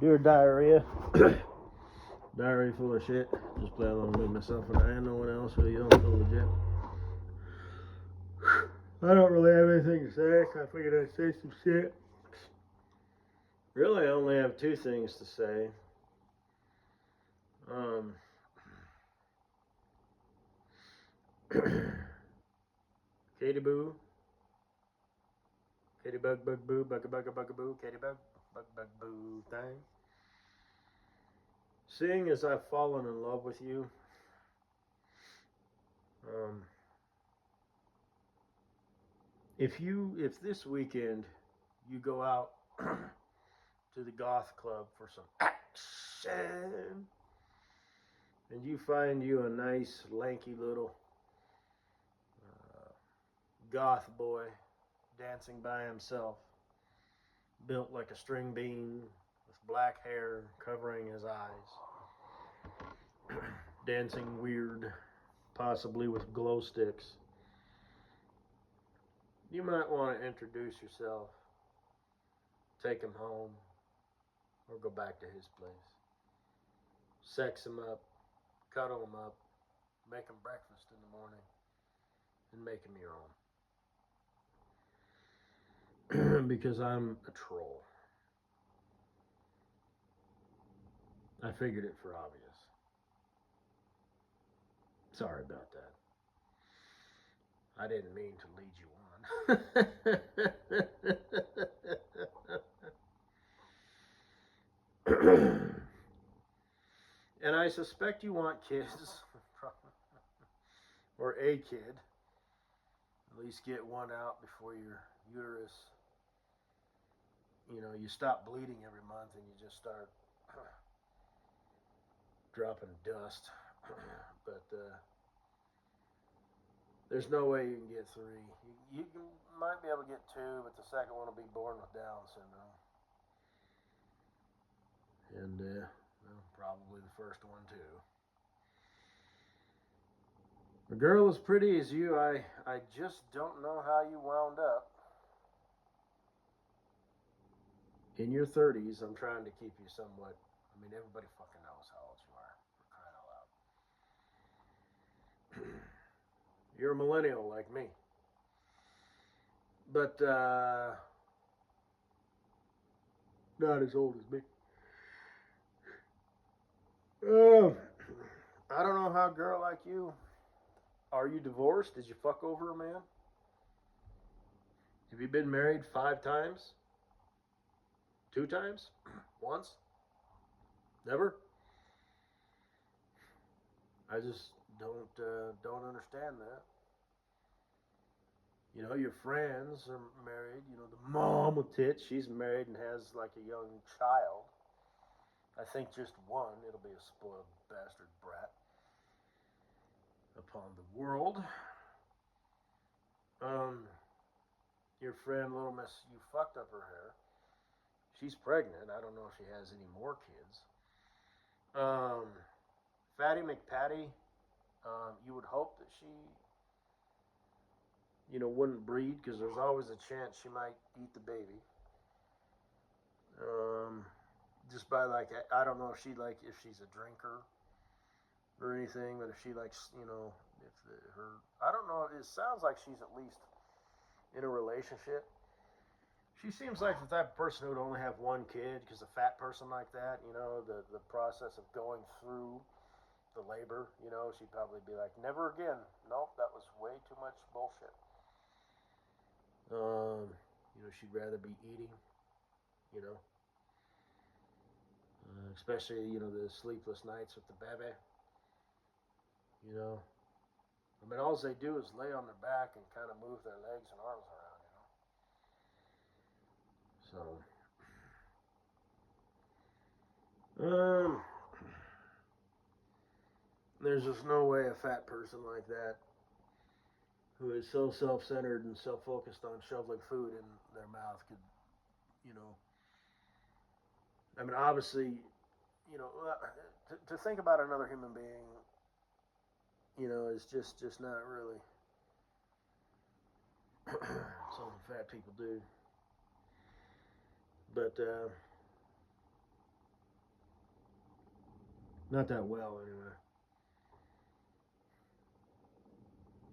Your diarrhea. Diarrhea full of shit. Just play along with myself and I and no one else, so you don't feel legit. I don't really have anything to say, so I figured I'd say some shit. Really, I only have two things to say. Katie Boo. Katie Bug Bug Boo, Bugga Bugga Bugga Boo, Katie Bug Bug Bug Boo thing. Seeing as I've fallen in love with you, if this weekend you go out to the goth club for some action and you find you a nice lanky little goth boy dancing by himself, built like a string bean with black hair covering his eyes, dancing weird, possibly with glow sticks, you might want to introduce yourself, take him home, or go back to his place. Sex him up, cuddle him up, make him breakfast in the morning, and make him your own. Because I'm a troll. I figured it for obvious. Sorry about that. I didn't mean to lead you on. And I suspect you want kids, or a kid. At least get one out before your uterus, you stop bleeding every month and you just start dropping dust. But there's no way you can get three. You might be able to get two, but the second one will be born with Down syndrome. And probably the first one too. A girl as pretty as you, I just don't know how you wound up in your 30s. I'm trying to keep you somewhat. I mean, everybody fucking knows how old you are. For crying out loud. You're a millennial like me. But not as old as me. I don't know how a girl like you. Are you divorced? Did you fuck over a man? Have you been married 5 times? 2 times? Once? Never? I just don't understand that. Your friends are married. The mom with tits, she's married and has like a young child. I think just one. It'll be a spoiled bastard brat upon the world. Your friend, Little Miss, you fucked up her hair. She's pregnant. I don't know if she has any more kids. Fatty McPatty, you would hope that she, wouldn't breed because there's always a chance she might eat the baby. Just by I don't know if she's a drinker or anything, but if she likes, I don't know. It sounds like she's at least in a relationship. She seems like the type of person who would only have one kid, because a fat person like that, the process of going through the labor, she'd probably be like, never again. Nope, that was way too much bullshit. She'd rather be eating, especially, the sleepless nights with the baby. I mean, all they do is lay on their back and kind of move their legs and arms around, So, there's just no way a fat person like that, who is so self-centered and self-focused on shoveling food in their mouth, could, I mean, obviously, to think about another human being, is just not really something fat people do. But Not that well, anyway.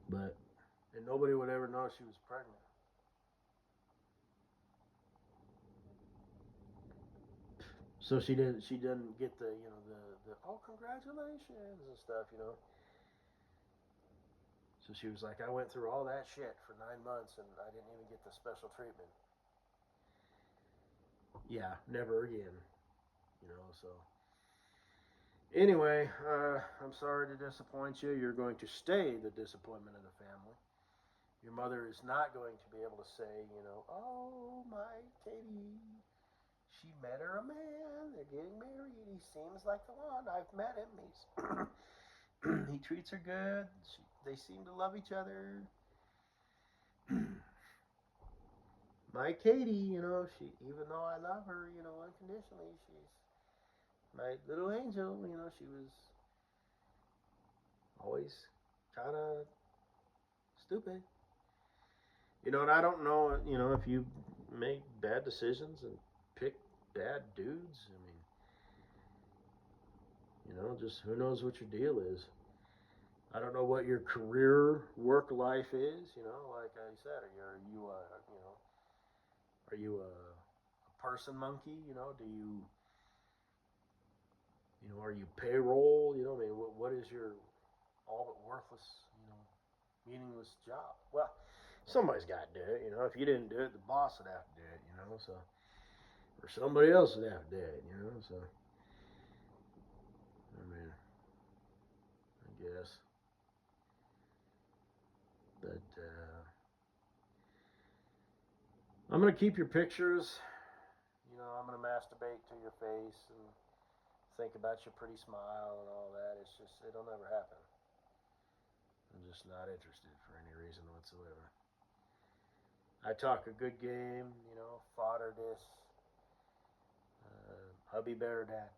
But, and nobody would ever know she was pregnant. So she didn't. She didn't get the, the oh, congratulations and stuff. So she was like, I went through all that shit for 9 months and I didn't even get the special treatment. Yeah, never again. So anyway, I'm sorry to disappoint you. You're going to stay the disappointment of the family. Your mother is not going to be able to say, oh, my Katie, she met her a man. They're getting married. He seems like the one. I've met him. He treats her good. They seem to love each other. My Katie, she, even though I love her, unconditionally, she's my little angel. She was always kind of stupid. And I don't know, if you make bad decisions and pick bad dudes. I mean, just who knows what your deal is. I don't know what your career work life is. Like I said, are you a person monkey? Are you payroll? I mean, what is your all but worthless, meaningless job? Well, somebody's got to do it. If you didn't do it, the boss would have to do it. So or somebody else would have to do it. So I mean, I guess, but I'm gonna keep your pictures. I'm gonna masturbate to your face and think about your pretty smile and all that. It's just it'll never happen. I'm just not interested for any reason whatsoever. I talk a good game, fodder this, hubby bear that,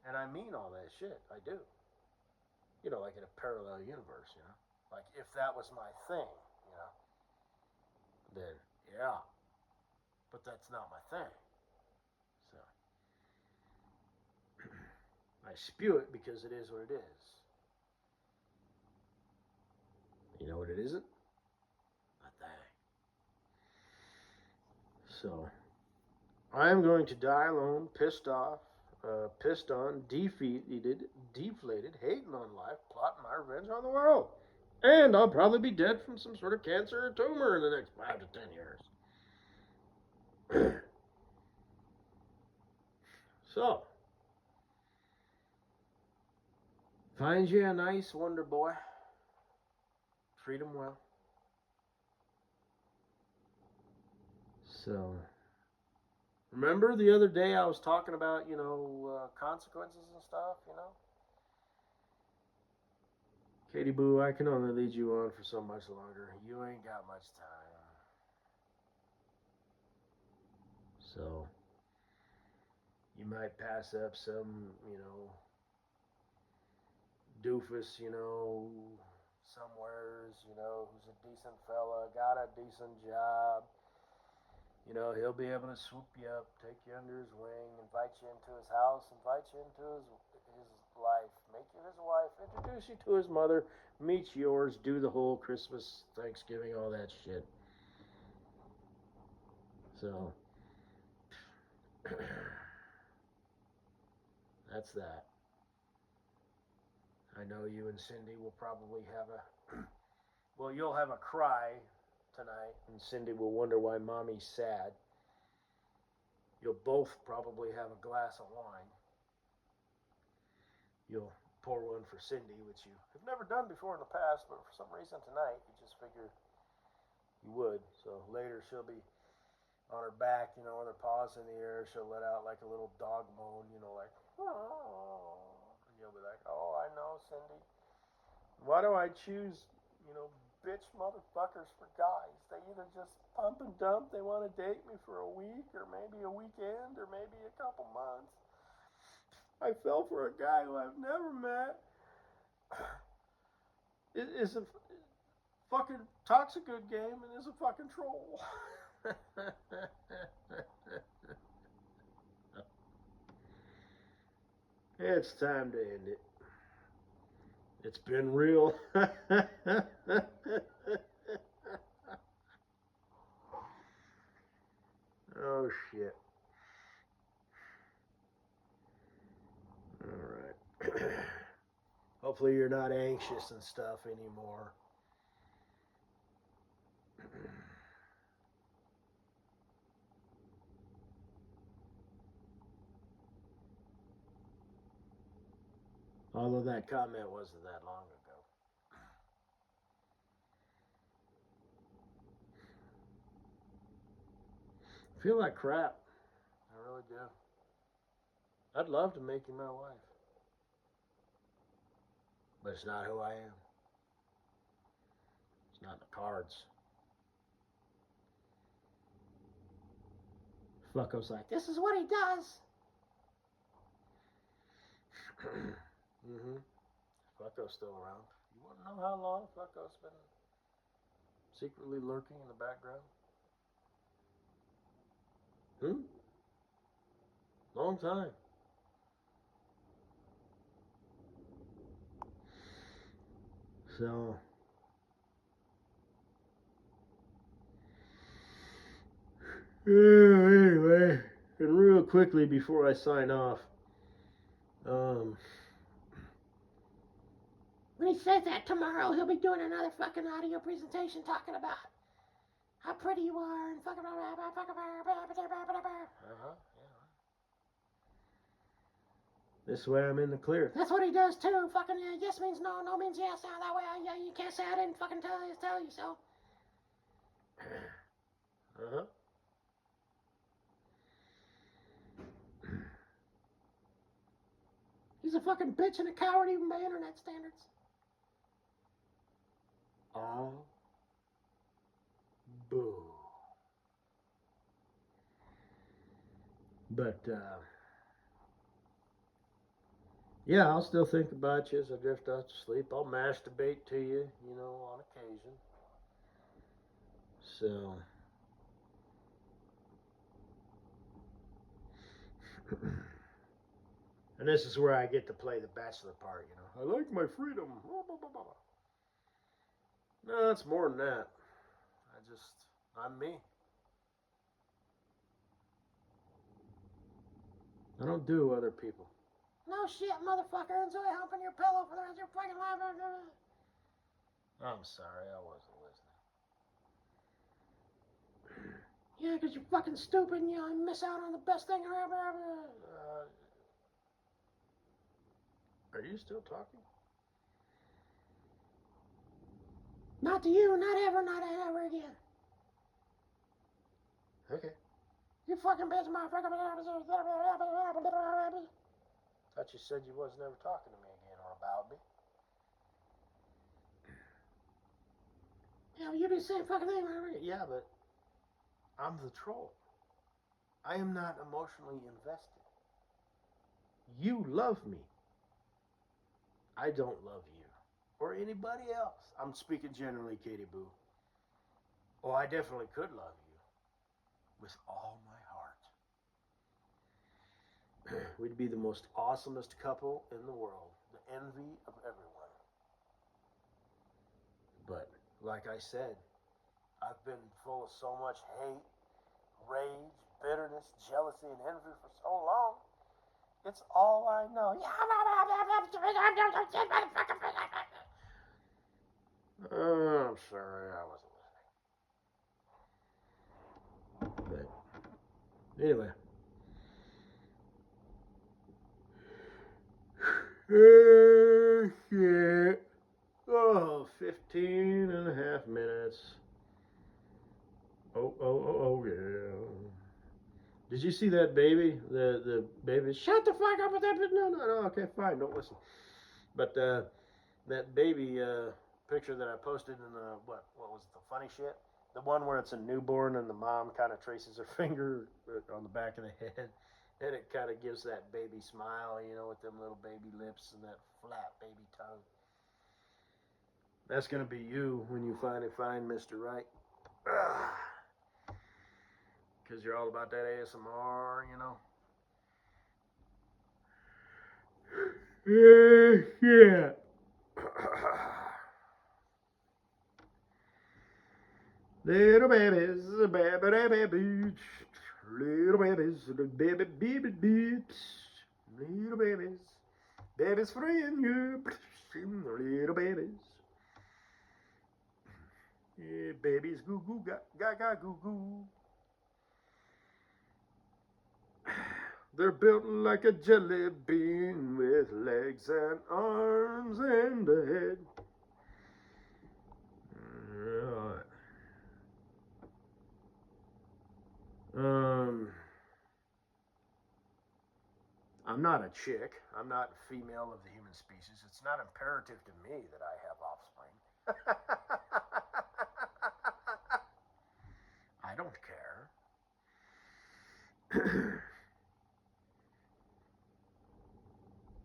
and I mean all that shit. I do. Like in a parallel universe. Like if that was my thing, then yeah, but that's not my thing. So I spew it because it is what it is. You know what it isn't? A thing. So I am going to die alone, pissed off, pissed on, deflated, hating on life, plotting my revenge on the world. And I'll probably be dead from some sort of cancer or tumor in the next 5 to 10 years. So, find you a nice wonder boy. Treat him well. So, remember the other day I was talking about, consequences and stuff, Katie Boo, I can only lead you on for so much longer. You ain't got much time. So, you might pass up some, doofus, somewheres, who's a decent fella, got a decent job. He'll be able to swoop you up, take you under his wing, invite you into his house, invite you into his life, make you his wife, introduce you to his mother, meet yours, do the whole Christmas, Thanksgiving, all that shit. So, that's that. I know you and Cindy will probably have well, you'll have a cry tonight, and Cindy will wonder why Mommy's sad. You'll both probably have a glass of wine. You'll pour one for Cindy, which you have never done before in the past, but for some reason tonight you just figure you would. So later she'll be on her back, with her paws in the air. She'll let out like a little dog moan, like, oh. And you'll be like, oh, I know, Cindy. Why do I choose, bitch motherfuckers for guys? They either just pump and dump. They want to date me for a week or maybe a weekend or maybe a couple months. I fell for a guy who I've never met. It is a fucking talks a good game and is a fucking troll. It's time to end it. It's been real. Oh, shit. All right. Hopefully you're not anxious and stuff anymore. Although that comment wasn't that long ago. I feel like crap. I really do. I'd love to make you my wife. But it's not who I am. It's not in the cards. Fucko's like, this is what he does. Mm-hmm. Fucko's still around. You want to know how long Fucko's been secretly lurking in the background? Long time. So, anyway, and real quickly before I sign off, when he says that tomorrow, he'll be doing another fucking audio presentation talking about how pretty you are and fucking This way I'm in the clear. That's what he does too. Fucking yes means no, no means yes. That way you can't say I didn't fucking tell you so. Uh-huh. He's a fucking bitch and a coward even by internet standards. Oh. Boo. But, yeah, I'll still think about you as I drift off to sleep. I'll masturbate to you, on occasion. So. And this is where I get to play the bachelor part, I like my freedom. No, it's more than that. I'm me. I don't do other people. No shit, motherfucker. Enjoy humping your pillow for the rest of your fucking life. I'm sorry, I wasn't listening. Yeah, because you're fucking stupid and you miss out on the best thing ever. Are you still talking? Not to you, not ever again. Okay. You fucking bitch, motherfucker. Thought you said you wasn't ever talking to me again or about me. Yeah, you do the same fucking thing. Yeah, but I'm the troll. I am not emotionally invested. You love me. I don't love you. Or anybody else. I'm speaking generally, Katie Boo. Oh, I definitely could love you. With all my heart. We'd be the most awesomest couple in the world. The envy of everyone. But, like I said, I've been full of so much hate, rage, bitterness, jealousy, and envy for so long. It's all I know. I'm sorry, I wasn't listening. But anyway. Shit. Oh, 15 and a half minutes. Oh, yeah. Did you see that baby? The baby. Shut the fuck up with that. No. Okay, fine. Don't listen. But that baby picture that I posted in the what was it, the funny shit? The one where it's a newborn and the mom kind of traces her finger on the back of the head, and it kind of gives that baby smile, with them little baby lips and that flat baby tongue. That's gonna be you when you finally find Mr. Right. Because you're all about that ASMR, Yeah. babies, little babies, babies freeing you, little babies. Yeah, babies, goo goo, gaga, goo goo. They're built like a jelly bean with legs and arms and a head. Right. I'm not a chick. I'm not a female of the human species. It's not imperative to me that I have offspring. I don't care.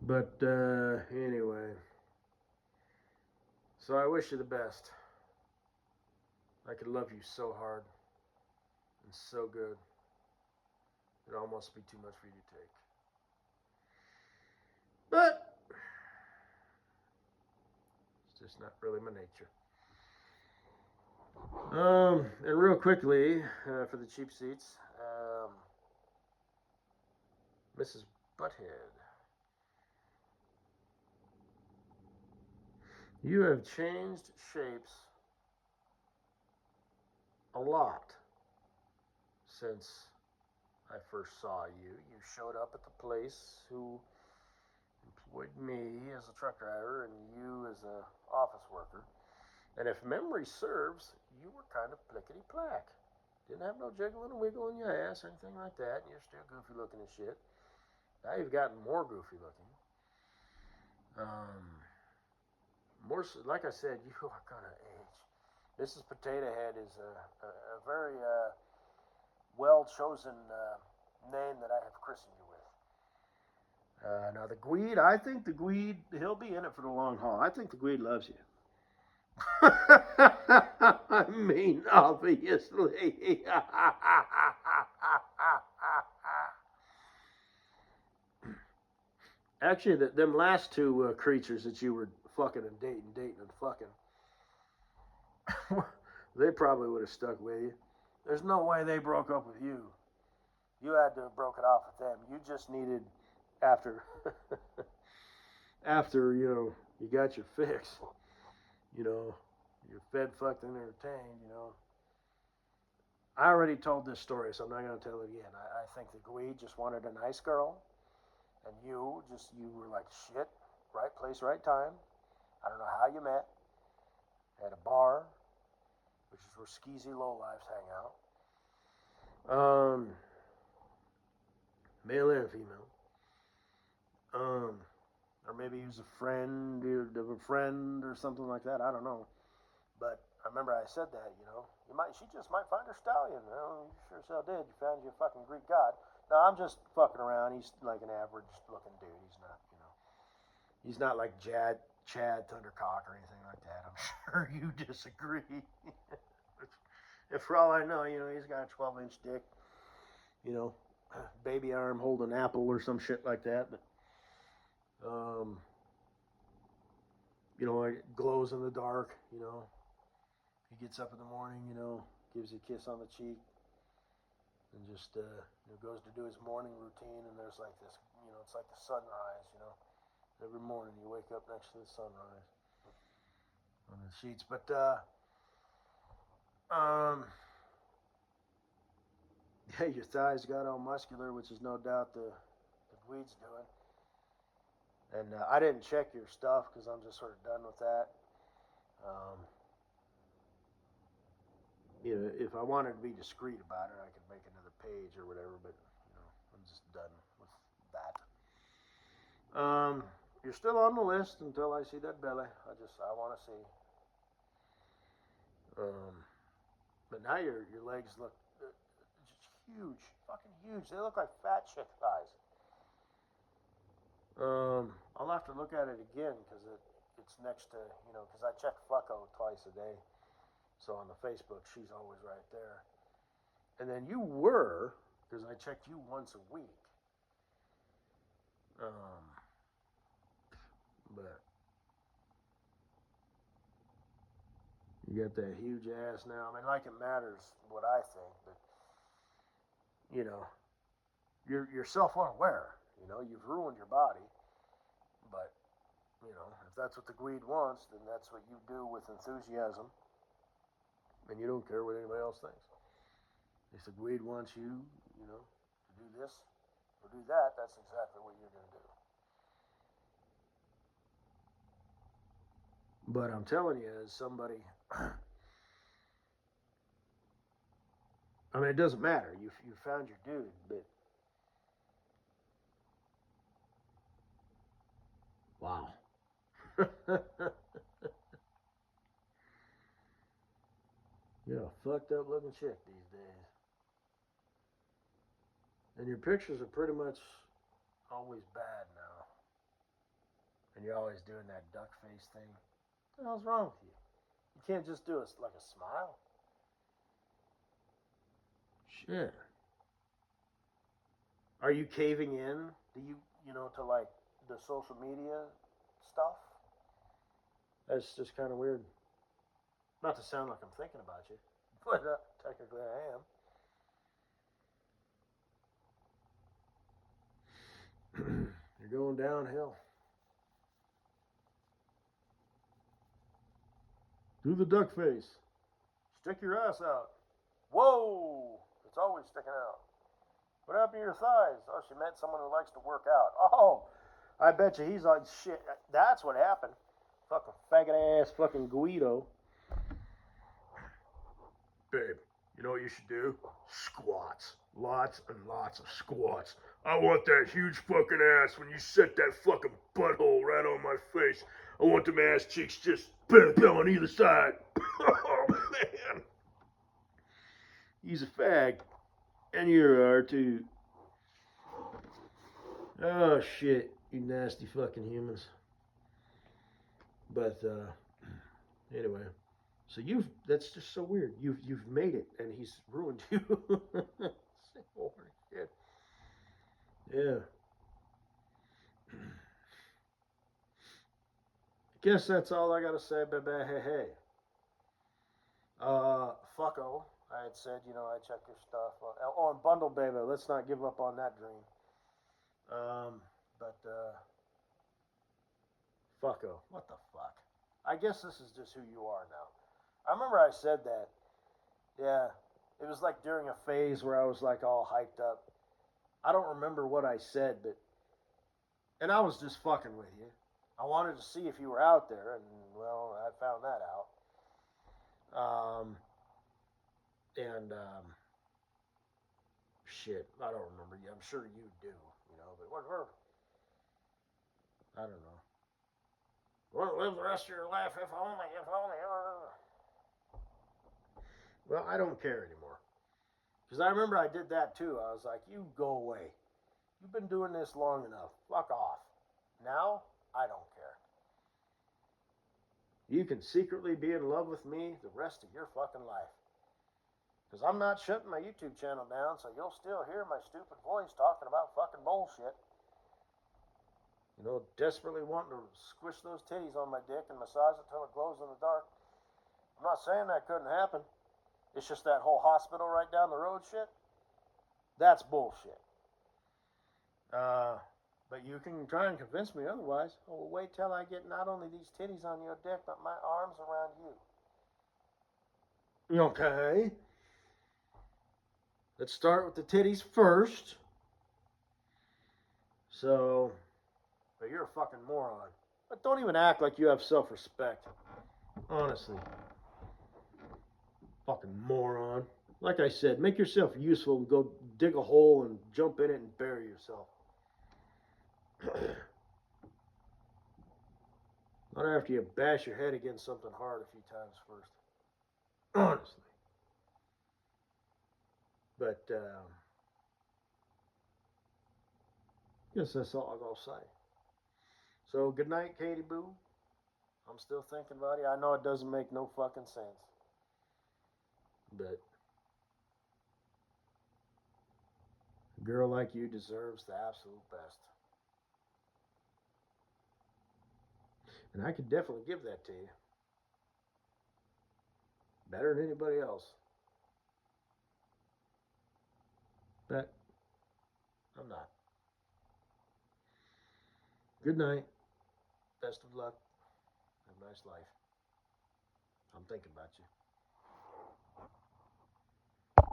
But anyway, so I wish you the best. I could love you so hard and so good. It'd almost be too much for you to take. But it's just not really my nature. And real quickly, for the cheap seats, Mrs. Butthead, you have changed shapes a lot since I first saw you. You showed up at the place who employed me as a truck driver and you as an office worker. And if memory serves, you were kind of plickety-plack. Didn't have no jiggle and wiggle in your ass or anything like that. You're still goofy looking as shit. Now you've gotten more goofy looking. More, like I said, you are gonna age. Mrs. Potato Head is a very well-chosen name that I have christened you with. Now the Gweed, I think the Gweed, he'll be in it for the long haul. I think the Gweed loves you. I mean, obviously. Actually, them last two creatures that you were fucking and dating and fucking, they probably would have stuck with you. There's no way they broke up with you. You had to have broken off with them. You just needed, after, you got your fix. You're fed, fucked, and entertained, I already told this story, so I'm not going to tell it again. I think the Gweed just wanted a nice girl, and you were like shit, right place, right time. I don't know how you met. At a bar, which is where skeezy lowlifes hang out. Male and female. Or maybe he was a friend of a friend or something like that. I don't know. But I remember I said that, she just might find her stallion. You sure as hell did. You found your fucking Greek god. No, I'm just fucking around. He's like an average looking dude. He's not like Chad Thundercock or anything like that. I'm sure you disagree. And for all I know, he's got a 12-inch dick. Baby arm holding an apple or some shit like that. But, it glows in the dark, He gets up in the morning, gives you a kiss on the cheek. And just goes to do his morning routine. And there's like this, it's like the sunrise, Every morning you wake up next to the sunrise on the sheets. But, yeah, your thighs got all muscular, which is no doubt the Gweed's doing. And I didn't check your stuff because I'm just sort of done with that. If I wanted to be discreet about it, I could make another page or whatever, but, I'm just done with that. You're still on the list until I see that belly. I want to see. But now your legs look just huge, fucking huge. They look like fat chick thighs. I'll have to look at it again because it's next to, because I check Fucko twice a day. So on the Facebook, she's always right there. And then you were, because I checked you once a week. But you got that huge ass now. I mean, like it matters what I think, but you're self unaware. You know, you've ruined your body, but you know, if that's what the greed wants, then that's what you do with enthusiasm, and you don't care what anybody else thinks. If the greed wants you, you know, to do this or do that, that's exactly what you're going to do. But I'm telling you, as somebody, I mean, it doesn't matter. You found your dude, but wow. You're a fucked up looking chick these days. And your pictures are pretty much always bad now. And you're always doing that duck face thing. What the hell's wrong with you? You can't just do it like a smile. Shit. Are you caving in? Do you know, to like the social media stuff? That's just kind of weird. Not to sound like I'm thinking about you, but technically I am. You're going downhill. Do the duck face. Stick your ass out. Whoa! It's always sticking out. What happened to your thighs? Oh, she met someone who likes to work out. Oh, I bet you he's like, shit. That's what happened. Fucking faggot ass fucking Guido. Babe, you know what you should do? Squats. Lots and lots of squats. I want that huge fucking ass when you set that fucking butthole right on my face. I want them ass cheeks just bam bam on either side. Oh man. He's a fag. And you are too. Oh shit, you nasty fucking humans. But anyway. So that's just so weird. You've made it and he's ruined you. Shit. Yeah. Guess that's all I gotta say, baby. Hey, hey. Fucko. I had said, you know, I check your stuff. Oh, and Bundle Baby. Let's not give up on that dream. But fucko. What the fuck? I guess this is just who you are now. I remember I said that. Yeah. It was like during a phase where I was like all hyped up. I don't remember what I said, but. And I was just fucking with you. I wanted to see if you were out there, and, well, I found that out. Shit, I don't remember. I'm sure you do, you know, but whatever. I don't know. Want to live the rest of your life if only, if only. Well, I don't care anymore. Because I remember I did that too. I was like, you go away. You've been doing this long enough. Fuck off. Now, I don't care. You can secretly be in love with me the rest of your fucking life. Because I'm not shutting my YouTube channel down, so you'll still hear my stupid voice talking about fucking bullshit. You know, desperately wanting to squish those titties on my dick and massage it till it glows in the dark. I'm not saying that couldn't happen. It's just that whole hospital right down the road shit. That's bullshit. But you can try and convince me otherwise. Oh, well, wait till I get not only these titties on your dick, but my arms around you. Okay. Let's start with the titties first. So, but you're a fucking moron. But don't even act like you have self-respect. Honestly. Fucking moron. Like I said, make yourself useful and go dig a hole and jump in it and bury yourself. Not after you bash your head against something hard a few times first. Honestly. But, guess that's all I'm going to say. So, good night, Katie Boo. I'm still thinking about you. I know it doesn't make no fucking sense. But a girl like you deserves the absolute best. And I could definitely give that to you. Better than anybody else. But I'm not. Good night. Best of luck. Have a nice life. I'm thinking about you.